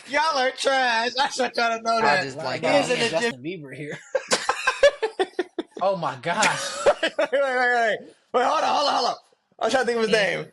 Y'all are trash. I should try to know I that. just blanked He out. is in the gym. Justin Bieber here. Oh my gosh. Wait, hold on. I'm trying to think of his name.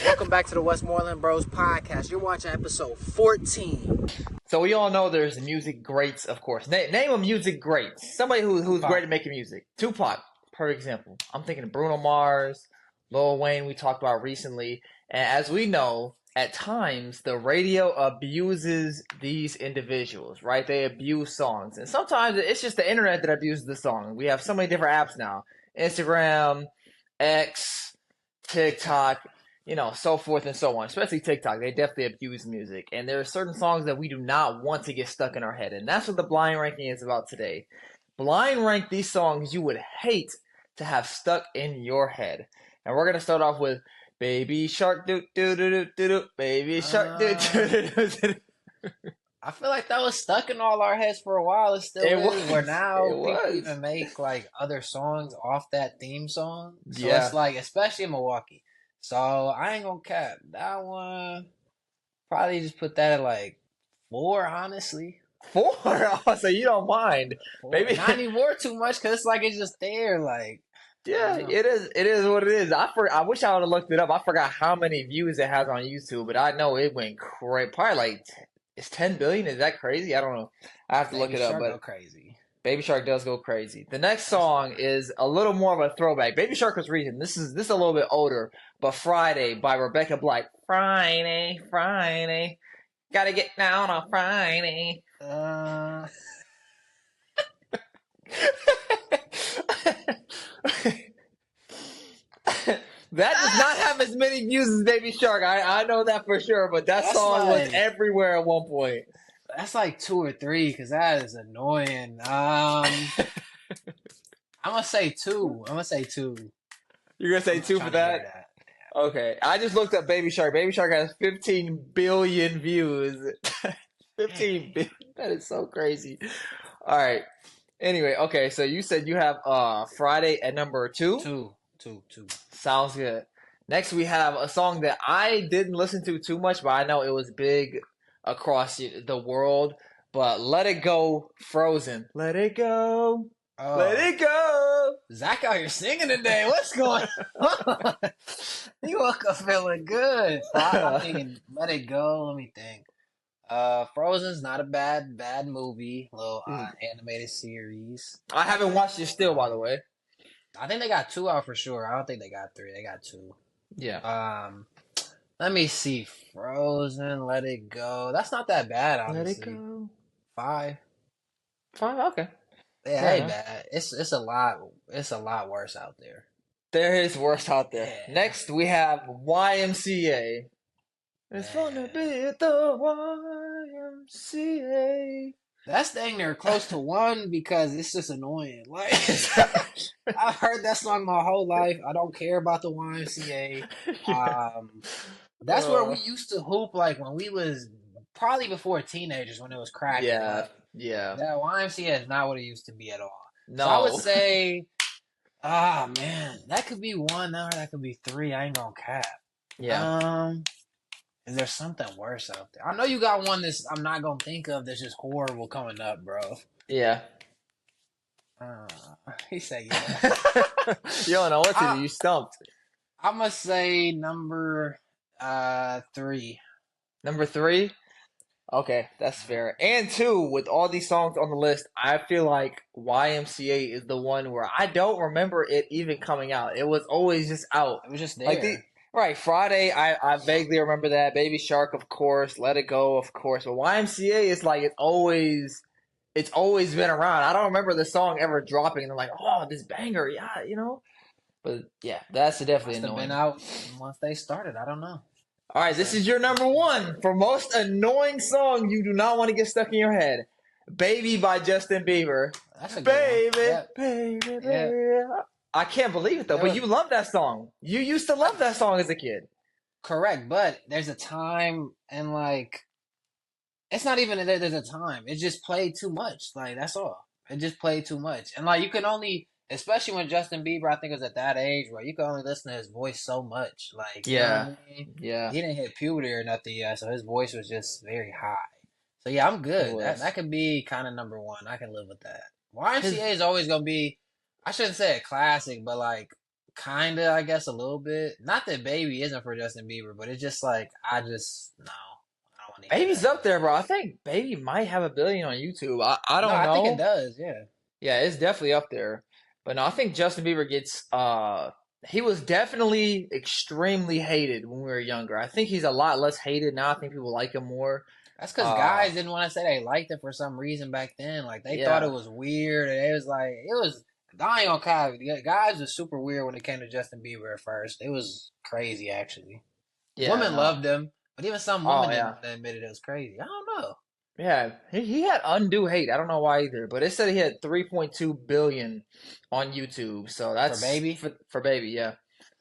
Welcome back to the Westmoreland Bros podcast. You're watching episode 14. So we all know there's music greats, of course. Name a music great. Somebody who's Tupac. great at making music. Tupac, per example. I'm thinking of Bruno Mars, Lil Wayne we talked about recently. And as we know, at times the radio abuses these individuals, right? They abuse songs. And sometimes it's just the internet that abuses the song. We have so many different apps now. Instagram, X, TikTok, so forth and so on. Especially TikTok. They definitely abuse music. And there are certain songs that we do not want to get stuck in our head. And that's what the blind ranking is about today. Blind rank these songs you would hate to have stuck in your head. And we're going to start off with Baby Shark, do do do do do do. Baby Shark, do do do do. I feel like that was stuck in all our heads for a while. It still is. Where now people even make like other songs off that theme song. So it's like, especially in Milwaukee. So I ain't gonna cap that one. Probably just put that at like 4, honestly. 4? Oh, so you don't mind? 4. Maybe not anymore too much because it's like it's just there. Like, yeah, it is. It is what it is. I wish I would have looked it up. I forgot how many views it has on YouTube, but I know it went crazy. Probably like it's 10 billion. Is that crazy? I don't know. I have to look it up. But go crazy. Baby Shark does go crazy. The next song is a little more of a throwback. Baby Shark was recent. This is a little bit older, but Friday by Rebecca Black. Friday, gotta get down on Friday. That does not have as many views as Baby Shark. I know that for sure, but that song was everywhere at one point. That's like 2 or 3 because that is annoying. I'm gonna say 2. You're gonna say 2 for that? Okay. I just looked up Baby Shark. Baby Shark has 15 billion views. 15 billion. That is so crazy. All right. Anyway, okay. So you said you have Friday at number 2? 2. Sounds good. Next, we have a song that I didn't listen to too much, but I know it was big across the world. But Let It Go, Frozen. Let it go. Let it go. Zach out here singing today. What's going on? You woke up feeling good. I'm thinking Let It Go. Let me think. Frozen's not a bad movie. Little animated series. I haven't watched it still, by the way. I think they got 2 out for sure. I don't think they got 3. They got 2. Yeah. Let me see. Frozen, Let It Go. That's not that bad, honestly. Let It Go. 5. Okay. Yeah, ain't bad. It's a lot worse out there. There is worse out there. Yeah. Next, we have YMCA. It's gonna be the YMCA. That's dang near close to 1 because it's just annoying. Like I've heard that song my whole life. I don't care about the YMCA. That's where we used to hoop like when we was probably before teenagers when it was cracking. Yeah. That YMCA is not what it used to be at all. No. So I would say, man, that could be 1 or that could be 3. I ain't gonna cap. Yeah. Is there something worse out there? I know you got one that's I'm not gonna think of that's just horrible coming up, bro. Yeah. He said yeah. You don't know what to do. You stumped. I'm gonna say number 3. Number 3? Okay, that's fair. And 2, with all these songs on the list, I feel like YMCA is the one where I don't remember it even coming out. It was always just out. It was just there. Right, Friday, I vaguely remember that. Baby Shark, of course. Let It Go, of course. But YMCA is like it's always been around. I don't remember the song ever dropping and they're like, oh, this banger, yeah, But yeah, that's definitely annoying. Been out once they started. I don't know. All right, this is your number 1 for most annoying song you do not want to get stuck in your head. Baby by Justin Bieber. That's a good one. Baby. Yeah. I can't believe it though, but you love that song. You used to love that song as a kid. Correct, but there's a time and like it's not even that there's a time. It just played too much. Like that's all. It just played too much. And like you can only especially when Justin Bieber, I think, was at that age where you could only listen to his voice so much. Like, you know what Yeah, I mean? yeah, He didn't hit puberty or nothing yet, so his voice was just very high. So yeah, I'm it good. That was could be kind of number one. I can live with that. his. YMCA is always gonna be, I shouldn't say a classic, but like kinda, I guess a little bit. Not that Baby isn't for Justin Bieber, but it's just like I just no, I don't want to hear Baby's that. up there, bro. I think Baby might have a billion on YouTube. I No, don't I think it know. does. Yeah, Yeah, it's definitely up there. But no, I think Justin Bieber gets he was definitely extremely hated when we were younger. I think he's a lot less hated now. I think people like him more. that's because Uh guys didn't want to say they liked it for some reason back then. Like they thought it yeah. was weird, and it was like it was. I ain't gonna guys was super weird when it came to Justin Bieber at first. It was crazy actually. Yeah, Women no. loved him, but even some Oh women didn't yeah. want to admit it. It was crazy. I don't know. Yeah. He had undue hate. I don't know why either, but it said he had 3.2 billion on YouTube. So For that's Baby. for Baby, yeah.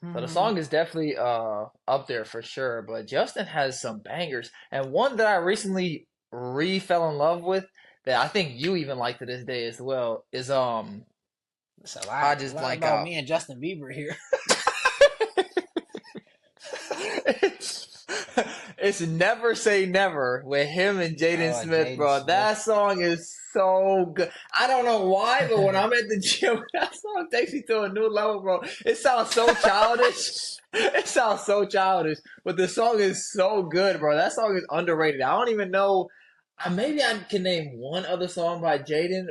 So the Hmm. song is definitely up there for sure. But Justin has some bangers. And one that I recently re fell in love with that I think you even like to this day as well is It's a I lot, a just lot blank about out. me and Justin Bieber here. it's, it's Never Say Never with him and Jaden Oh, Smith, Jaden bro. Smith. That song is so good. I don't know why, but when I'm at the gym, that song takes me to a new level, bro. It sounds so childish. It sounds so childish, but the song is so good, bro. That song is underrated. I don't even know. Maybe I can name one other song by Jaden,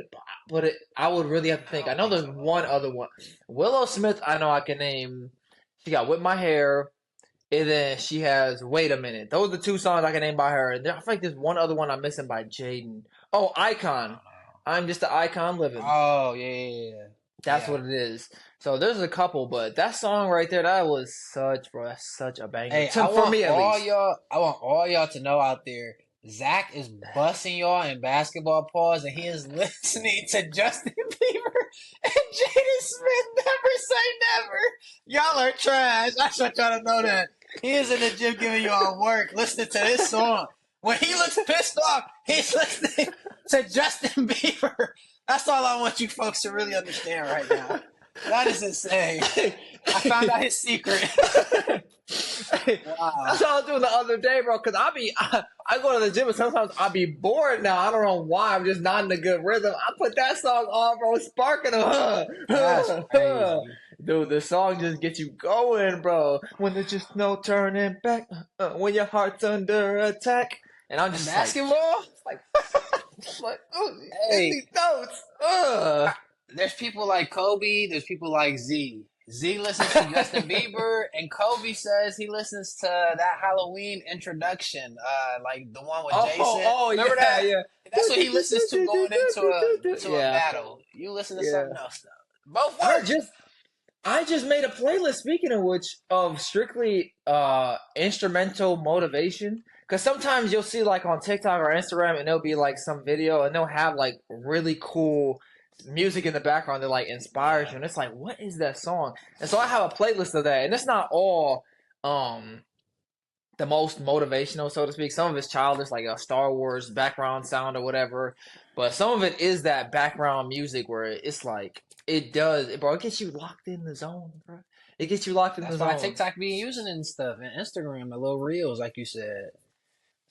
but I would really have to I think. I don't know think there's so at one all. other one. Willow Smith, I know I can name. She got Whip My Hair. And then she has Wait a Minute. Those are the two songs I can name by her. And I feel like there's one other one I'm missing by Jaden. Oh, I Icon. don't know. I'm just an icon living. Oh yeah, yeah, yeah. That's Yeah. what it is. So there's a couple, but that song right there, that was such, bro, that's such a banger. Hey, For me at least. I want all y'all to know out there, Zach is busting y'all in basketball pause, and he is listening to Justin Bieber and Jaden Smith. Never say never. Y'all are trash. I just want y'all to know that he is in the gym giving y'all work, listening to this song. When he looks pissed off, he's listening to Justin Bieber. That's all I want you folks to really understand right now. That is insane. Hey, I found out hey, his secret. hey, that's Wow. what I was doing the other day, bro. Cause I go to the gym and sometimes I be bored now. I don't know why. I'm just not in a good rhythm. I put that song on, bro. Sparking That's them. crazy. Dude, the song just gets you going, bro. When there's just no turning back, when your heart's under attack, and I'm In just like, basketball, like, like, oh, it's hey, these notes. there's people like Kobe. There's people like Z. Z listens to Justin Bieber, and Kobe says he listens to that Halloween introduction, like the one with Jason. Oh, Remember yeah, that? yeah. That's what he listens to going into a Yeah, battle. You listen to yeah. something else though. Both I work. just I just made a playlist speaking of which of strictly instrumental motivation cuz sometimes you'll see like on TikTok or Instagram and there'll be like some video and they'll have like really cool music in the background that like inspires Yeah. you and it's like what is that song? And so I have a playlist of that and it's not all um the most motivational, so to speak. Some of it's childish, like a Star Wars background sound or whatever. But some of it is that background music where it's like it does, bro. It gets you locked in the zone, bro. It gets you locked in the That's why zone. TikTok be using it and stuff, and Instagram, the little reels, like you said.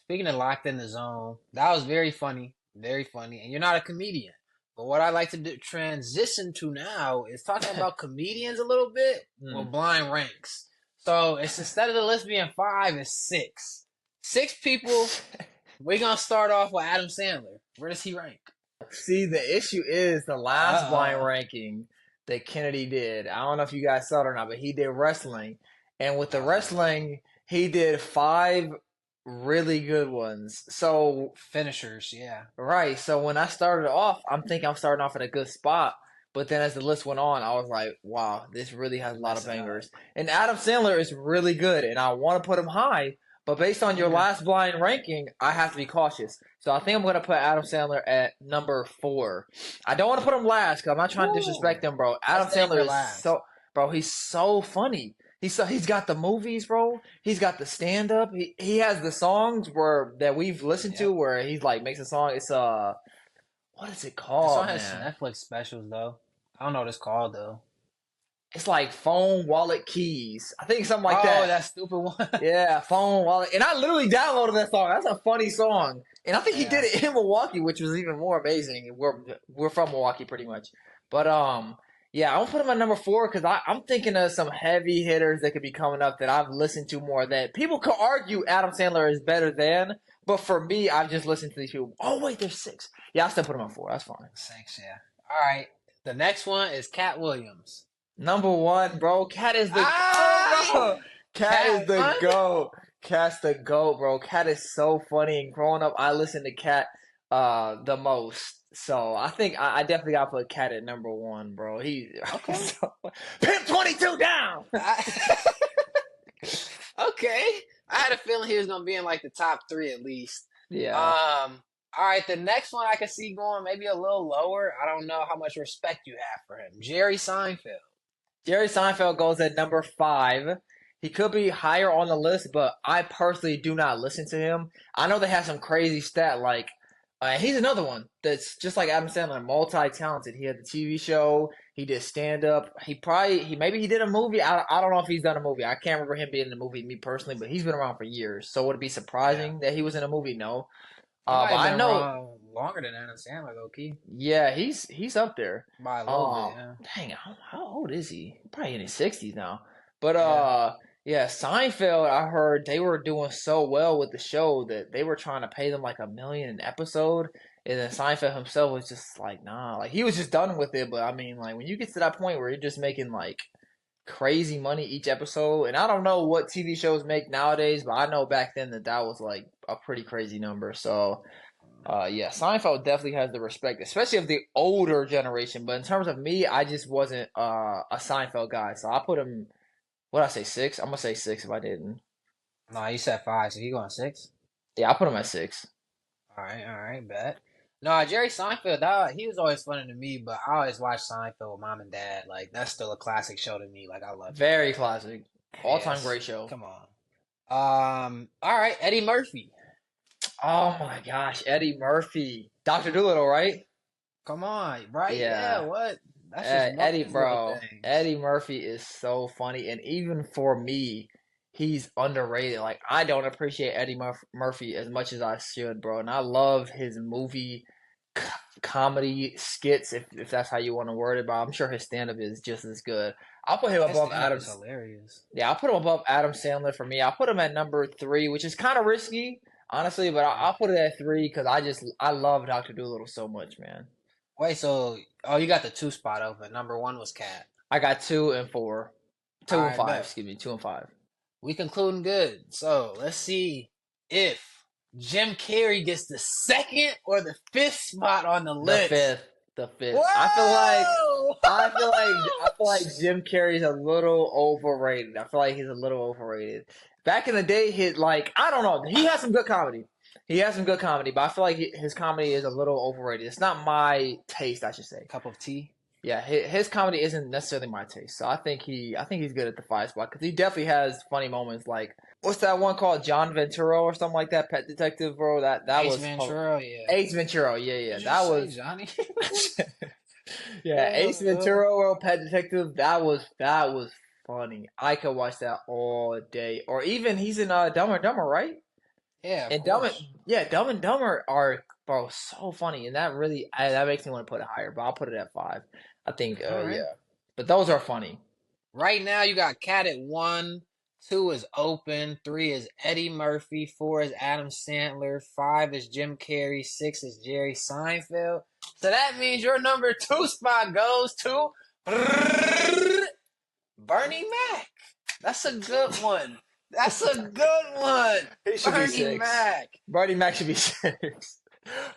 Speaking of locked in the zone, that was very funny. And you're not a comedian, but what I like to do, transition to now is talking about comedians a little bit with Hmm. blind ranks. So it's instead of the list being five, it's six. Six people. We're gonna start off with Adam Sandler. Where does he rank? See, the issue is the last blind Uh ranking that Kennedy did. I don't know if you guys saw it or not, but he did wrestling, and with the oh. wrestling, he did five really good ones. So Finishers, yeah. right. So when I started off, I'm thinking I'm starting off at a good spot. But then as the list went on, I was like, wow, this really has a You lot of messing up. bangers. And Adam Sandler is really good, and I want to put him high. But based on your Okay. last blind ranking, I have to be cautious. So I think I'm going to put Adam Sandler at number 4. I don't want to put him last because I'm not trying to disrespect Ooh. him, bro. Adam Let's name Sandler for is last. so, bro, he's so funny. He's got the movies, bro. He's got the stand up. He has the songs where that we've listened to Yep. where he's like makes a song. It's what is it This one called, has man? Netflix specials though. I don't know what it's called though. It's like phone, wallet, keys. I think something like Oh, that. that stupid one. Yeah, phone, wallet. And I literally downloaded that song. That's a funny song. And I think he Yeah. did it in Milwaukee, which was even more amazing. We're from Milwaukee pretty much. But yeah, I'm gonna put him at number 4 because I'm thinking of some heavy hitters that could be coming up that I've listened to more that people could argue Adam Sandler is better than, but for me, I've just listened to these people. Oh wait, there's 6. Yeah, I still put him at 4. That's fine. 6, yeah. All right. The next one is Cat Williams. Number 1, bro. Cat is the bro. Cat is the GOAT. Cat's the GOAT, bro. Cat is so funny. And growing up, I listened to Cat the most. So I think I definitely got to put Cat at number 1, bro. He okay. So, Pimp 22 down. Okay. I had a feeling he was gonna be in like the top 3 at least. Yeah. All right, the next one I can see going maybe a little lower. I don't know how much respect you have for him. Jerry Seinfeld. Jerry Seinfeld goes at number 5. He could be higher on the list, but I personally do not listen to him. I know they have some crazy stat like he's another one that's just like Adam Sandler, multi-talented. He had the TV show. He did stand-up. Maybe he did a movie. I don't know if he's done a movie. I can't remember him being in a movie, me personally, but he's been around for years. So would it be surprising that he was in a movie? No. But I know longer than Adam Sandler, though, Key. Yeah, he's up there by a little bit. Yeah. Dang, how old is he? Probably in his 60s now. But yeah, Seinfeld, I heard they were doing so well with the show that they were trying to pay them like $1 million an episode, and then Seinfeld himself was just like, nah, like he was just done with it. But I mean, like when you get to that point where you're just making like crazy money each episode, and I don't know what TV shows make nowadays, but I know back then that was like a pretty crazy number. So yeah, Seinfeld definitely has the respect, especially of the older generation. But in terms of me, I just wasn't a Seinfeld guy, so I put him. What did I say, 6? I'm gonna say 6 if I didn't. No, you said 5, so he going 6. Yeah, I put him at 6. All right, bet. No, Jerry Seinfeld, he was always funny to me, but I always watched Seinfeld with mom and dad. Like that's still a classic show to me. Like I love it. Very classic, all-time great show. Come on. All right, Eddie Murphy. Oh my gosh, Eddie Murphy, Dr. Dolittle, right? Come on, right? Yeah, what? That's just Eddie, bro. Eddie Murphy is so funny, and even for me, he's underrated. Like I don't appreciate Eddie Murphy as much as I should, bro. And I love his movie comedy skits, if that's how you want to word it. But I'm sure his stand up is just as good. I'll put him above Adam. Hilarious. Yeah, I'll put him above Adam Sandler for me. I'll put him at number 3, which is kind of risky, honestly. But I'll put it at 3 because I love Dr. Dolittle so much, man. Wait, so you got the 2 spot open. Number 1 was Cat. I got 2 and 4. 2 and 5, excuse me, 2 and 5. We concluding good. So let's see if Jim Carrey gets the 2nd or the 5th spot on the list. The 5th. Whoa! I feel like Jim Carrey's a little overrated. I feel like he's a little overrated. Back in the day, I don't know. He has some good comedy. But I feel like his comedy is a little overrated. It's not my taste, I should say. Cup of tea. Yeah, his comedy isn't necessarily my taste. So I think he's good at the 5 spot because he definitely has funny moments. Like what's that one called, John Ventura or something like that? Pet Detective, bro. That Ace was Ventura, yeah. Ace Ventura, yeah. That was Johnny. Yeah, Ace Ventura, bro. Pet Detective. That was funny. I could watch that all day. Or even he's in Dumb and Dumber, right? Yeah, and Dumb and Dumber are, bro, so funny, and that makes me want to put it higher. But I'll put it at 5. I think, right. Yeah. But those are funny. Right now, you got Cat at 1, 2 is open, 3 is Eddie Murphy, 4 is Adam Sandler, 5 is Jim Carrey, 6 is Jerry Seinfeld. So that means your number 2 spot goes to Bernie Mac. That's a good one. That's a good one. He should be 6. Bernie Mac should be 6.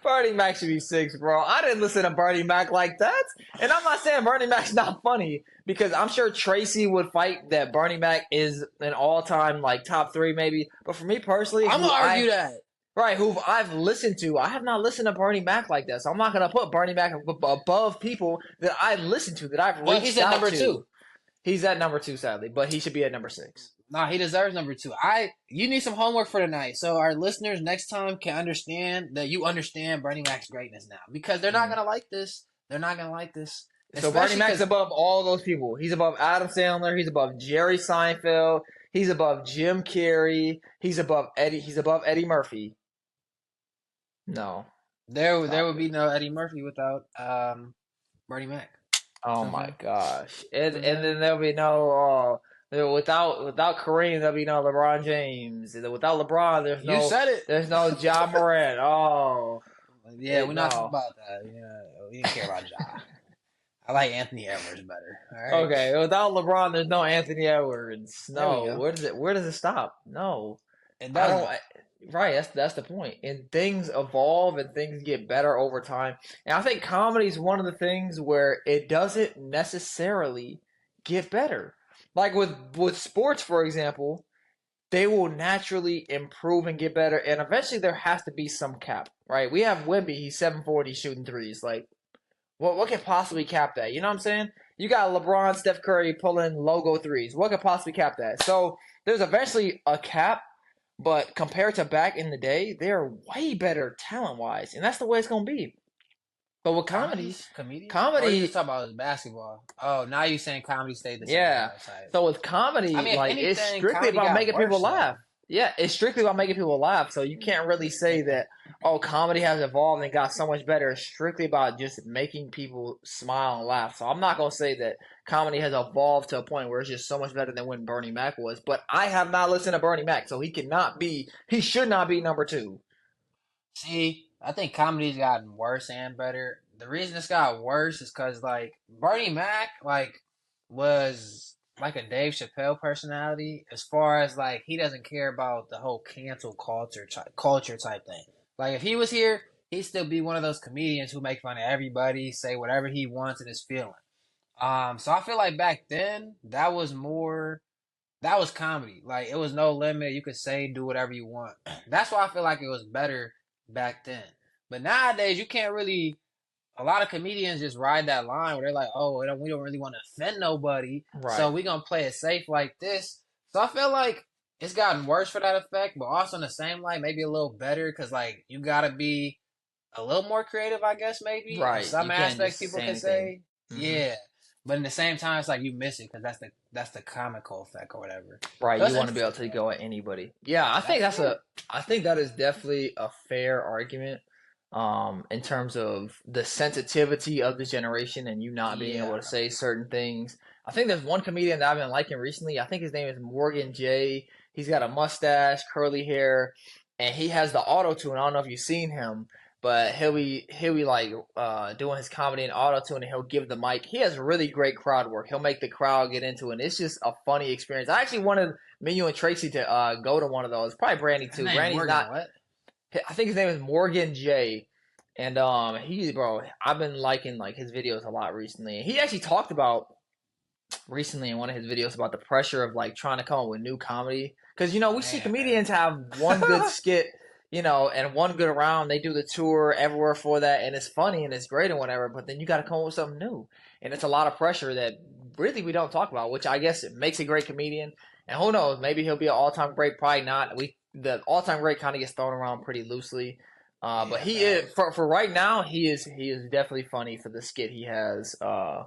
Bernie Mac should be 6, bro. I didn't listen to Bernie Mac like that. And I'm not saying Bernie Mac's not funny, because I'm sure Tracy would fight that Bernie Mac is an all-time, like, top 3 maybe. But for me personally, I'm going to argue that. Right, who I've listened to. I have not listened to Bernie Mac like that. So I'm not going to put Bernie Mac above people that I listen to, that I've reached out to. Well, he's at number 2. He's at number 2, sadly. But he should be at number 6. Nah, he deserves number 2. You need some homework for tonight, so our listeners next time can understand that you understand Bernie Mac's greatness now, because they're not gonna like this. They're not gonna like this. So Bernie Mac's above all those people. He's above Adam Sandler. He's above Jerry Seinfeld. He's above Jim Carrey. He's above Eddie. He's above Eddie Murphy. No. There would be no Eddie Murphy without Bernie Mac. Oh my gosh! And then there'll be no without Kareem, there'll be no LeBron James. Without LeBron, there's no. You said it. There's no Ja Morant. Oh. Yeah, we're not talking about that. Yeah, we didn't care about Ja. I like Anthony Edwards better. All right. Okay, without LeBron, there's no Anthony Edwards. No, where does it stop? No, it doesn't. Right, that's the point. And things evolve and things get better over time. And I think comedy is one of the things where it doesn't necessarily get better. Like with sports, for example, they will naturally improve and get better. And eventually there has to be some cap, right? We have Wemby, he's 7'4", shooting threes. Like, what could possibly cap that? You know what I'm saying? You got LeBron, Steph Curry pulling logo threes. What could possibly cap that? So there's eventually a cap. But compared to back in the day, they're way better talent-wise, and that's the way it's gonna be. But with comedy, or you talking about basketball? Oh, now you're saying comedy stayed the same. Yeah. So with comedy, it's strictly about making people laugh. Yeah, it's strictly about making people laugh. So you can't really say that, comedy has evolved and got so much better. It's strictly about just making people smile and laugh. So I'm not going to say that comedy has evolved to a point where it's just so much better than when Bernie Mac was. But I have not listened to Bernie Mac, so he should not be number 2. See, I think comedy's gotten worse and better. The reason it's got worse is because, Bernie Mac, was like a Dave Chappelle personality as far as he doesn't care about the whole cancel culture type thing. Like if he was here, he'd still be one of those comedians who make fun of everybody, say whatever he wants and is feeling. So I feel like back then that was comedy. Like it was no limit. You could say, do whatever you want. That's why I feel like it was better back then. But nowadays you can't really. A lot of comedians just ride that line where they're like, we don't really want to offend nobody, right. So we're going to play it safe like this. So I feel like it's gotten worse for that effect, but also in the same light, maybe a little better because, you got to be a little more creative, I guess, maybe. Right. In some aspects, people can say. Mm-hmm. Yeah. But in the same time, it's like you miss it because that's the comical effect or whatever. Right. You want to be able to go at anybody. Yeah, I think that is definitely a fair argument. In terms of the sensitivity of this generation and you not being able to say certain things. I think there's one comedian that I've been liking recently. I think his name is Morgan J. He's got a mustache, curly hair, and he has the auto-tune. I don't know if you've seen him, but he'll be doing his comedy in auto-tune and he'll give the mic. He has really great crowd work. He'll make the crowd get into it. And it's just a funny experience. I actually wanted me, you, and Tracy to go to one of those. Probably Brandy too. Brandy's not. What? I think his name is Morgan J. And I've been liking his videos a lot recently. And he actually talked about recently in one of his videos about the pressure of trying to come up with new comedy. Because we see comedians have one good skit, and one good round. They do the tour everywhere for that, and it's funny and it's great and whatever. But then you got to come up with something new, and it's a lot of pressure that really we don't talk about, which I guess it makes a great comedian. And who knows, maybe he'll be an all-time great. Probably not. The all-time great kind of gets thrown around pretty loosely. But he is for right now. He is definitely funny for the skit he has. So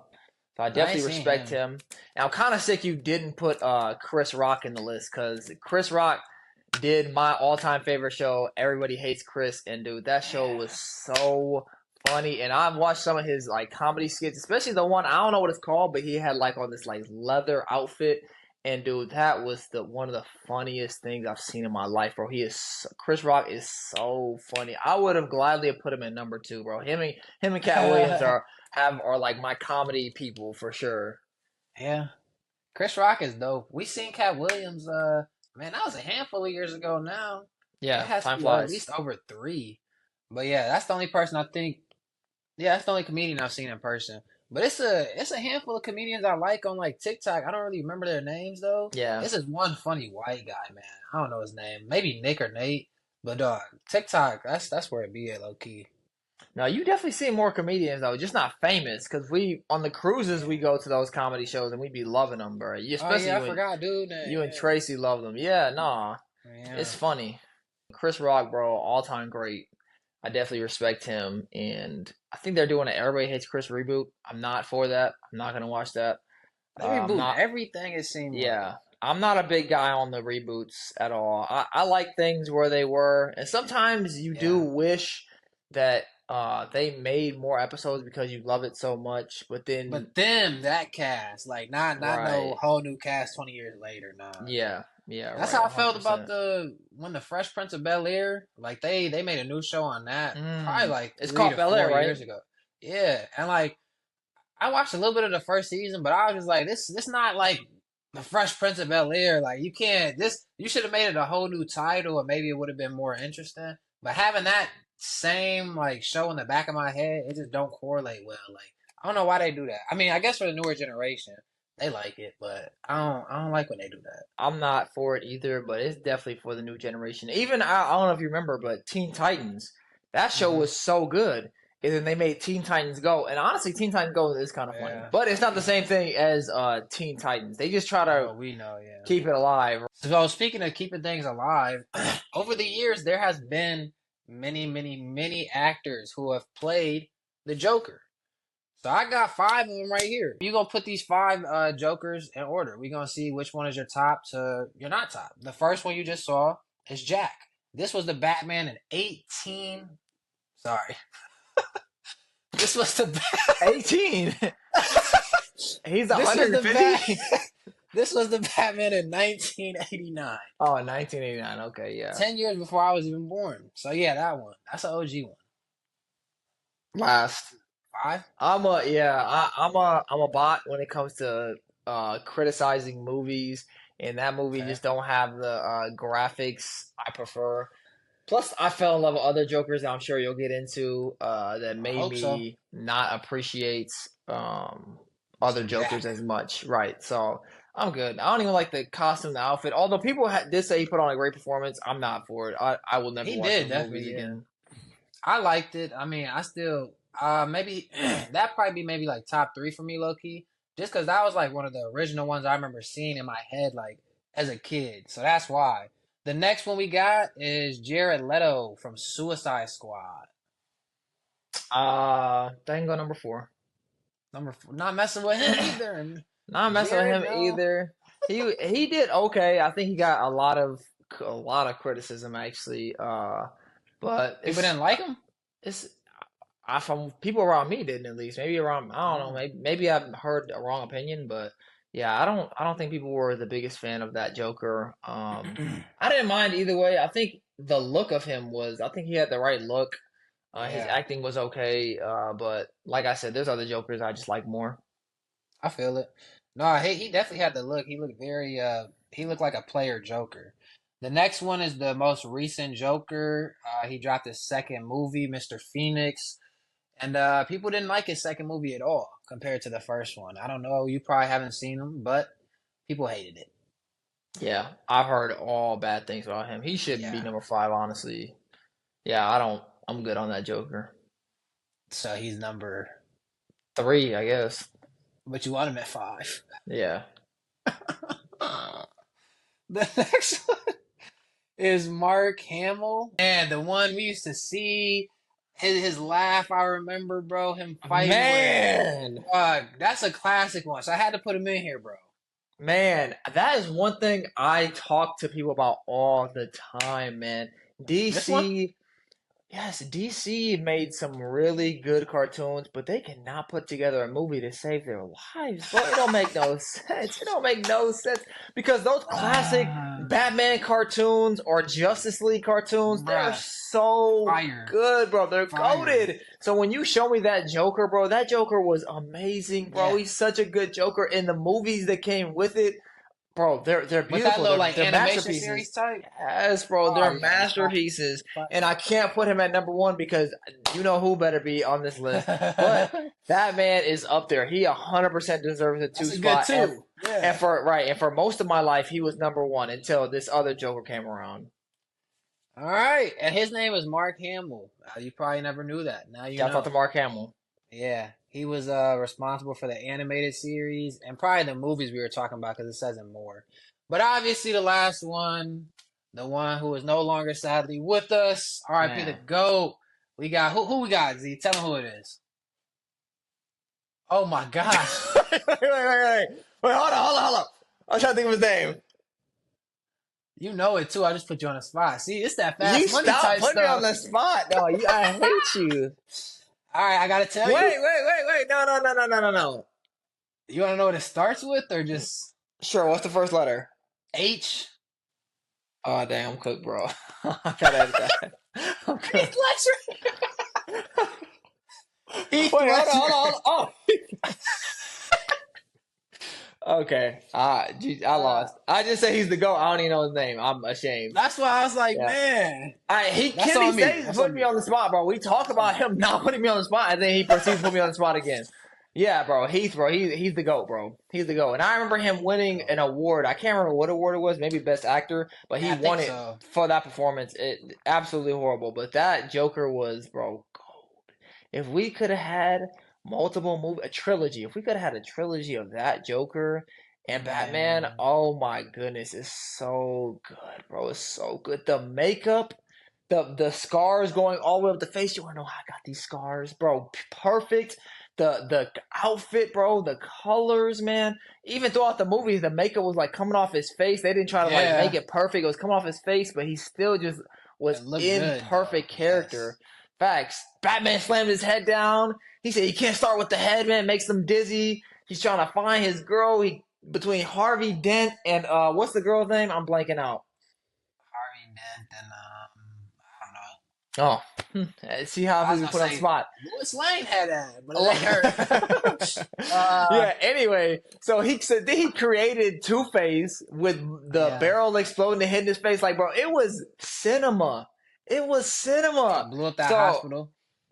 I definitely respect him. And I'm kind of sick you didn't put Chris Rock in the list because Chris Rock did my all-time favorite show. Everybody Hates Chris, and dude, that show was so funny. And I've watched some of his comedy skits, especially the one I don't know what it's called, but he had on this leather outfit. And dude, that was one of the funniest things I've seen in my life, bro. Chris Rock is so funny. I would have gladly put him in number 2, bro. Him and Cat Williams are my comedy people for sure. Yeah, Chris Rock is dope. We seen Cat Williams. Man, that was a handful of years ago now. Yeah, it has time to be flies. At least over 3. But yeah, that's the only person I think. Yeah, that's the only comedian I've seen in person. But it's a handful of comedians I like on TikTok. I don't really remember their names though. Yeah. This is one funny white guy, man. I don't know his name. Maybe Nick or Nate. But dog, TikTok, that's where it be at low key. No, you definitely see more comedians though, just not famous. Because we on the cruises we go to those comedy shows and we be loving them, bro. Especially I forgot, dude. You and Tracy love them. Yeah, nah, it's funny. Chris Rock, bro, all time great. I definitely respect him, and I think they're doing an Everybody Hates Chris reboot. I'm not for that. I'm not gonna watch that. They I'm rebooting not. everything, it seemed like. Yeah, I'm not a big guy on the reboots at all. I like things where they were, and sometimes you do Yeah. wish that they made more episodes because you love it so much. But then, But them, that cast, like not no right? whole new cast 20 years later, nah. Yeah, yeah, That's right, how I felt about 100%. the when the Fresh Prince of Bel-Air, like they made a new show on that probably like It's three called to Bel Air, four right? years ago. Yeah, and like I watched a little bit of the first season, but I was just like, this not like the Fresh Prince of Bel-Air. Like you can't this you should have made it a whole new title, or maybe it would have been more interesting. But having that same like show in the back of my head, it just don't correlate well. Like I don't know why they do that. I mean, I guess for the newer generation, they like it, but I don't like when they do that. I'm not for it either, but it's definitely for the new generation. Even I don't know if you remember, but Teen Titans, that show Hmm. was so good. And then they made Teen Titans Go, and honestly, Teen Titans Go is kind of funny, Yeah. but it's not the same thing as Teen Titans. They just try to Oh, we know, yeah. keep it alive. So speaking of keeping things alive, over the years there has been many actors who have played the Joker. So I got five of them right here. You gonna put these five Jokers in order. We gonna see which one is your top to your not top. The first one you just saw is Jack. This was the Batman in 18. Sorry, this was the 18. He's this was the 150. this was the Batman in 1989. Oh, 1989. Okay, yeah. 10 years before I was even born. So yeah, that one. That's an OG one. Last. Five. I'm a bot when it comes to criticizing movies, and that movie Okay. just don't have the graphics I prefer. Plus, I fell in love with other Jokers that I'm sure you'll get into that I made hope so. me not appreciate other Mr. Jokers Jack. as much. Right, so I'm good. I don't even like the costume, the outfit. Although people did say he put on a great performance, I'm not for it. I will never He watch did those movies definitely, yeah. again. I liked it. I mean, I still maybe that probably be maybe like top three for me, low key. Just because that was like one of the original ones I remember seeing in my head like as a kid. So that's why. The next one we got is Jared Leto from Suicide Squad. Dango number 4. Number four. Not messing with him either. Not messing with Jared, him no. either. He did okay. I think he got a lot of criticism actually. But People didn't like him. it's I from people around me didn't at least. Maybe around I don't know. Oh. Maybe I've heard a wrong opinion, but yeah, I don't think people were the biggest fan of that Joker. I didn't mind either way. I think the look of him was. I think he had the right look. His Yeah, acting was okay. But like I said, there's other Jokers I just like more. I feel it. No, he definitely had the look. He looked very he looked like a player Joker. The next one is the most recent Joker. He dropped his second movie, Mr. Phoenix, and people didn't like his second movie at all compared to the first one. I don't know, you probably haven't seen him, but people hated it. Yeah, I've heard all bad things about him. He shouldn't be Yeah. number 5, honestly. Yeah, I don't. I'm good on that Joker. So he's number 3, I guess. but you want him at five. Yeah. The next one is Mark Hamill. And the one we used to see his laugh, I remember, bro, him fighting Man, with that's a classic one. So I had to put him in here, bro. man, that is one thing I talk to people about all the time, man. This one? DC, yes, DC made some really good cartoons, but they cannot put together a movie to save their lives. Bro, it don't make no sense. It don't make no sense because those classic Batman cartoons or Justice League cartoons, they're Bruh, so fire. good, bro. They're Fire. goated. So when you show me that Joker, bro, that Joker was amazing, bro. Yeah. He's such a good Joker. And the movies that came with it, bro, they're With beautiful. that little like They're animation masterpieces. series type? Yes, bro, Oh, they're yeah. masterpieces. Fire. And I can't put him at number 1 because you know who better be on this list. But that man is up there. He 100% deserves a 2 That's a spot. good two. Yeah. And for most of my life, he was number 1 until this other Joker came around. All right. And his name is Mark Hamill. You probably never knew that. Now you Shout out to know. Mark Hamill. Yeah. He was responsible for the animated series and probably the movies we were talking about because it says it more. But obviously the last one, the one who is no longer sadly with us, RIP the Man. GOAT, We got who we got, Z? Tell him who it is. Oh my gosh. Wait, hold on. I'm trying to think of his name. You know it too. I just put you on the spot. See, it's that fast You money stop type putting me on stuff. the spot. No, I hate you. All right, I gotta tell you. Wait. No. You want to know what it starts with, or just Sure. What's the first letter? H? Oh, dang, I'm cooked, bro. I gotta edit that. I'm Heath cooked. Ledger. Heath Wait, Ledger. hold on. Oh. Okay. Geez, I lost. I just say he's the GOAT. I don't even know his name. I'm ashamed. That's why I was like, Yeah. man. That's Kenny stays putting me on the spot, bro. We talk about him not putting me on the spot, and then he proceeds to put me on the spot again. Yeah, bro. He's the GOAT, bro. He's the GOAT. And I remember him winning an award. I can't remember what award it was, maybe Best Actor, but he won it for that performance. It absolutely horrible. But that Joker was, bro, gold. If we could have had a trilogy, if we could have had a trilogy of that Joker and Batman, oh my goodness, it's so good, bro. It's so good. The makeup, the scars going all the way up the face. You wanna know how I got these scars, bro? Perfect. The outfit, bro, the colors, man. Even throughout the movie, the makeup was like coming off his face. They didn't try to like make it perfect. It was coming off his face, but he still just was in perfect character. Yes. Facts. Batman slammed his head down. He said he can't start with the head, man. It makes him dizzy. He's trying to find his girl. Between Harvey Dent and what's the girl's name? I'm blanking out. Harvey Dent and Oh, see how he's put on the spot. Lois Lane had that, but it hurt. Yeah. Anyway, so he created Two-Face with the barrel exploding and hitting his face. Like, bro, it was cinema. It was cinema. Blew up that hospital.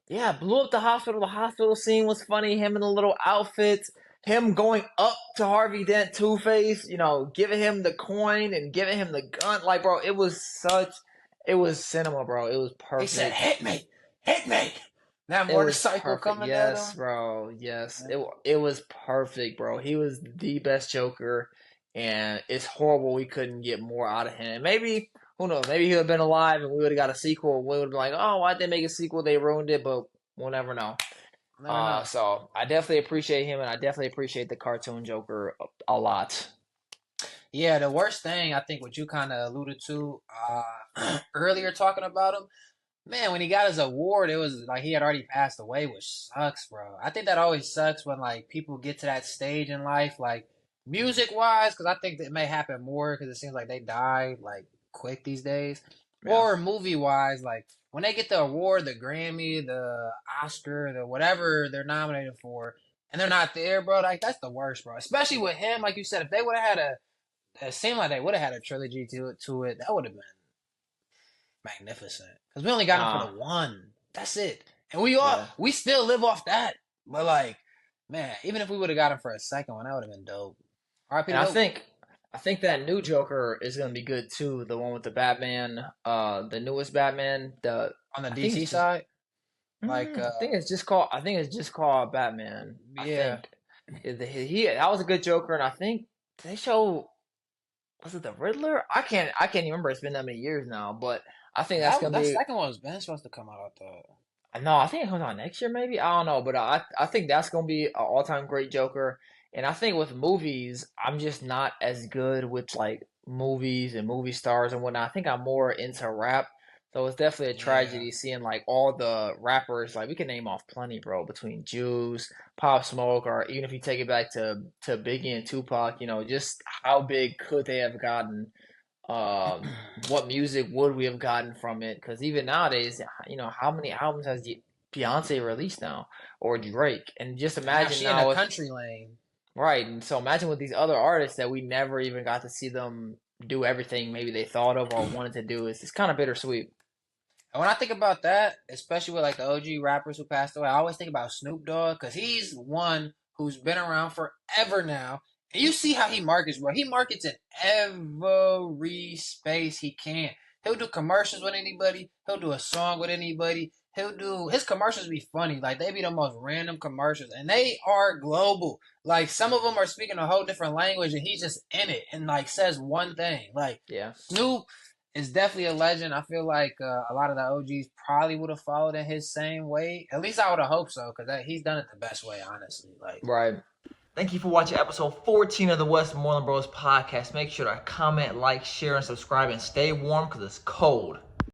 Yeah, blew up the hospital. The hospital scene was funny. Him in the little outfits. Him going up to Harvey Dent, Two-Face. You know, giving him the coin and giving him the gun. Like, bro, it was cinema, bro. It was perfect. He said, "Hit me." That motorcycle coming at him. Yes, bro. Yes, it was perfect, bro. He was the best Joker, and it's horrible we couldn't get more out of him. Maybe, who knows? Maybe he would have been alive, and we would have got a sequel. We would have been like, "Oh, why'd they make a sequel? They ruined it." But we'll never know. So I definitely appreciate him, and I definitely appreciate the cartoon Joker a lot. Yeah, the worst thing I think what you kind of alluded to earlier talking about him, man, when he got his award, it was like he had already passed away, which sucks, bro. I think that always sucks when like people get to that stage in life, like music wise, because I think that it may happen more because it seems like they die like quick these days, or movie wise, like when they get the award, the Grammy, the Oscar, the whatever they're nominated for, and they're not there, bro. Like that's the worst, bro. Especially with him, like you said, if they would have had it seemed like they would have had a trilogy to it. That would have been magnificent. Because we only got him for the one. That's it. And we still live off that. But like, man, even if we would have got him for a second one, that would have been dope. And I think that new Joker is gonna be good too. The one with the Batman, the newest Batman, on the DC side. Like I think it's just called Batman. Yeah. That was a good Joker, and I think they show. Was it the Riddler? I can't even remember. It's been that many years now, but I think that's gonna be. That second one was supposed to come out. I thought. No, I think it comes out next year, maybe. I don't know, but I think that's gonna be an all-time great Joker. And I think with movies, I'm just not as good with like movies and movie stars and whatnot. I think I'm more into rap. So it's definitely a tragedy seeing like all the rappers, like we can name off plenty, bro, between Juice, Pop Smoke, or even if you take it back to Biggie and Tupac, you know, just how big could they have gotten? What music would we have gotten from it? Because even nowadays, you know, how many albums has Beyonce released now, or Drake? And just imagine now in a country lane, right? And so imagine with these other artists that we never even got to see them do everything maybe they thought of or wanted to do. It's kind of bittersweet. And when I think about that, especially with like the OG rappers who passed away, I always think about Snoop Dogg because he's one who's been around forever now. And you see how he markets, bro. He markets in every space he can. He'll do commercials with anybody. He'll do a song with anybody. His commercials be funny. Like, they be the most random commercials. And they are global. Like, some of them are speaking a whole different language and he's just in it and, like, says one thing. Like, Snoop, is definitely a legend. I feel like a lot of the OGs probably would have followed in his same way. At least I would have hoped so, because he's done it the best way, honestly. Like, right. Thank you for watching episode 14 of the Westmoreland Bros podcast. Make sure to comment, like, share, and subscribe, and stay warm because it's cold.